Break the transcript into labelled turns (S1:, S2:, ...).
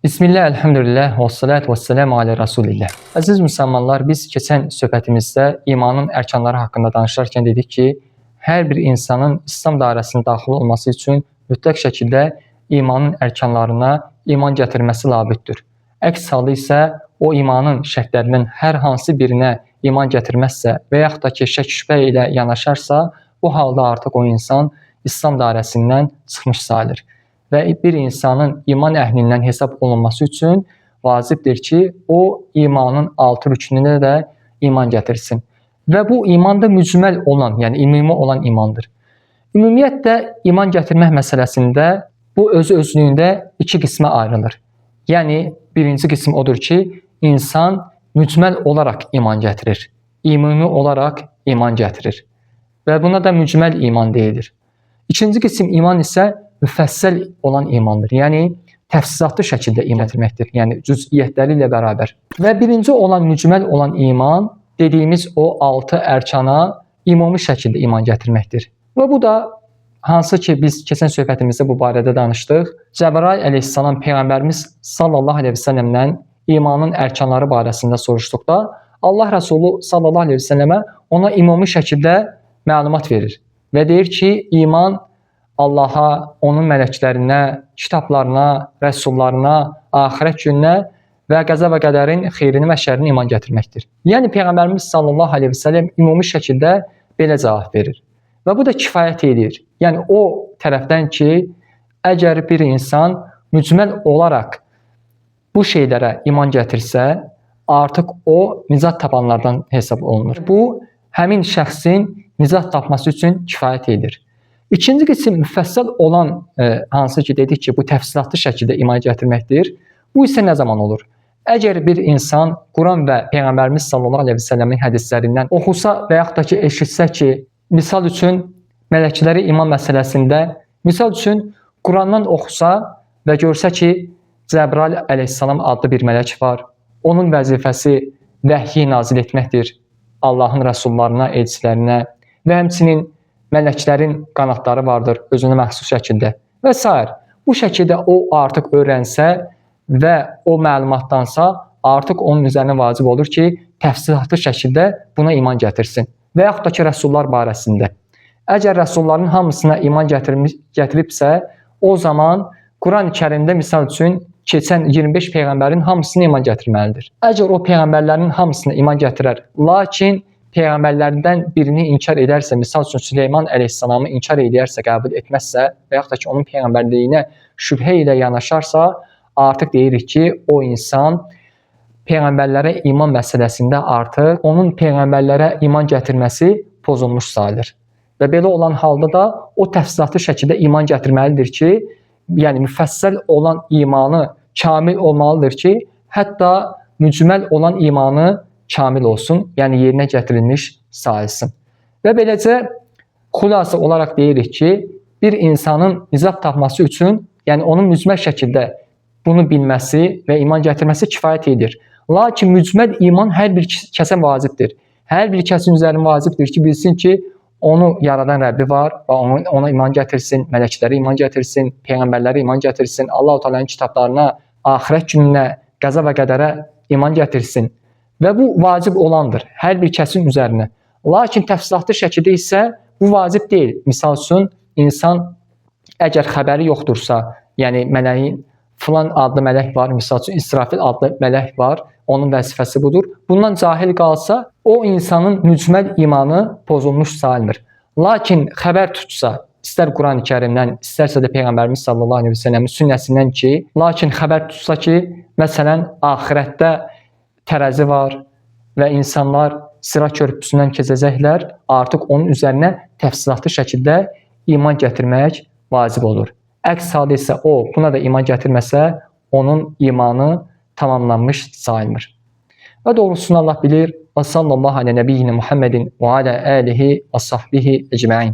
S1: Bismillah, elhamdülillah, və salatu və selamu alə Rasulillah. Əziz müsəlmanlar, biz keçən söhbətimizdə imanın ərkanları haqqında danışarkən dedik ki, hər bir insanın İslam dairəsinə daxil olması üçün mütləq şəkildə imanın ərkanlarına iman gətirməsi labüddür. Əks halda isə o imanın şərtlərindən hər hansı birinə iman gətirməzsə və yaxud da ki, şək şübhə ilə yanaşarsa, bu halda artıq o insan İslam dairəsindən çıxmış sayılır. Və bir insanın iman əhlindən hesab olunması üçün vacibdir ki, o imanın 6 rüknünə də iman gətirsin. Və bu iman da mücməl olan, yəni ümumi olan imandır. Ümumiyyətlə, iman gətirmək məsələsində bu özü-özlüyündə iki qismə ayrılır. Yəni, birinci qism odur ki, insan mücməl olaraq iman gətirir, ümumi olaraq iman gətirir. Və buna da mücməl iman deyilir. İkinci qism iman isə müfəssəl olan imandır. Yəni, təfsilatlı şəkildə iman etməkdir. Yəni, cüz'iyyətləri ilə bərabər. Və birinci olan mücməl olan iman, dediyimiz o 6 ərkana ümumi şəkildə iman gətirməkdir. Və bu da, hansı ki, biz keçən söhbətimizdə bu barədə danışdıq, Cəbrail əleyhissalam Peyğəmbərimiz sallallahu aleyhi və səlləmdən imanın ərkanları barəsində soruşduqda, Allah Rəsulü sallallahu aleyhi və səlləmə ona ümumi şəkildə məlumat verir. Və deyir ki, iman Allaha, onun mələklərinə, kitablarına, rəsullarına, axirət gününə və qəza və qədərin xeyrini və şərrini iman gətirməkdir. Yəni, Peyğəmbərimiz sallallahu aleyhi və səlləm ümumi şəkildə belə cavab verir. Və bu da kifayət edir. Yəni, o tərəfdən ki, əgər bir insan mücməl olaraq bu şeylərə iman gətirsə, artıq o nicat tapanlardan hesab olunur. Bu, həmin şəxsin nicat tapması üçün kifayət edir. İkinci qism müfəssəl olan, hansı ki, dedik ki, bu təfsilatlı şəkildə iman gətirməkdir. Bu isə nə zaman olur? Əgər bir insan Quran və Peyğəmbərimiz sallallahu aleyhi və səlləmin hədislərindən oxusa və yaxud da ki, eşitsə ki, misal üçün, mələkləri iman məsələsində, misal üçün, Qurandan oxusa və görsə ki, Cəbrail əleyhissalam adlı bir mələk var. Onun vəzifəsi vəhyi nazil etməkdir Allahın rəsullarına, elçilərinə və həmçinin mələklərin qanadları vardır özünə məxsus şəkildə və s. Bu şəkildə o artıq öyrənsə və o məlumatdansa artıq onun üzərinə vacib olur ki, təfsilatlı şəkildə buna iman gətirsin. Və yaxud da ki, rəsullar barəsində. Əgər rəsulların hamısına iman gətiribsə, o zaman Quran-ı Kərimdə misal üçün keçən 25 Peyğəmbərin hamısına iman gətirməlidir. Əgər o Peyğəmbərlərin hamısına iman gətirər, lakin Peyğəmbərlərdən birini inkar edərsə, misal üçün Süleyman əleyhissalamı inkar edərsə, qəbul etməzsə və yaxud da ki, onun Peyğəmbərliyinə şübhə ilə yanaşarsa, artıq deyirik ki, o insan Peyğəmbərlərə iman məsələsində artıq onun Peyğəmbərlərə iman gətirməsi pozulmuş sayılır. Və belə olan halda da o təfsilatlı şəkildə iman gətirməlidir ki, yəni müfəssəl olan imanı kamil olmalıdır ki, hətta mücməl olan imanı kamil olsun, yəni yerinə gətirilmiş sayılsın. Və beləcə xülasə olaraq deyirik ki, bir insanın nicat tapması üçün, yəni onun mücməl şəkildə bunu bilməsi və iman gətirməsi kifayət edir. Lakin mücməl iman hər bir kəsə vacibdir. Hər bir kəsin üzərində vacibdir ki, bilsin ki, onu yaradan Rəbbi var və ona iman gətirsin, mələklərə iman gətirsin, peyğəmbərlərə iman gətirsin, Allah-u Teala'nın kitablarına, axirət gününə, qəza və qədərə iman gətirsin. Və bu vacib olandır, hər bir kəsin üzərinə. Lakin təfsilatlı şəkildə isə bu vacib deyil. Misal üçün, insan əgər xəbəri yoxdursa, yəni mələyin filan adlı mələk var, misal üçün İsrafil adlı mələk var, onun vəzifəsi budur. Bundan cahil qalsa, o insanın mücməl imanı pozulmuş sayılmır. Lakin xəbər tutsa, istər Quran-ı Kərimdən, istərsə də Peyğəmbərimiz sallallahu aleyhi və səlləmin sünnəsindən ki, lakin xəbər tutsa ki, məsələn, axirətdə tərəzi var və insanlar sıra körpüsündən keçəcəklər, artıq onun üzərinə təfsilatlı şəkildə iman gətirmək vacib olur. Əks halda isə o, buna da iman gətirməsə, onun imanı tamamlanmış sayılmır. Və doğrusunu Allah bilir. Və sallallahu alə nəbiyyinə Muhammedin və alə əlihi və sahbihi ecmain.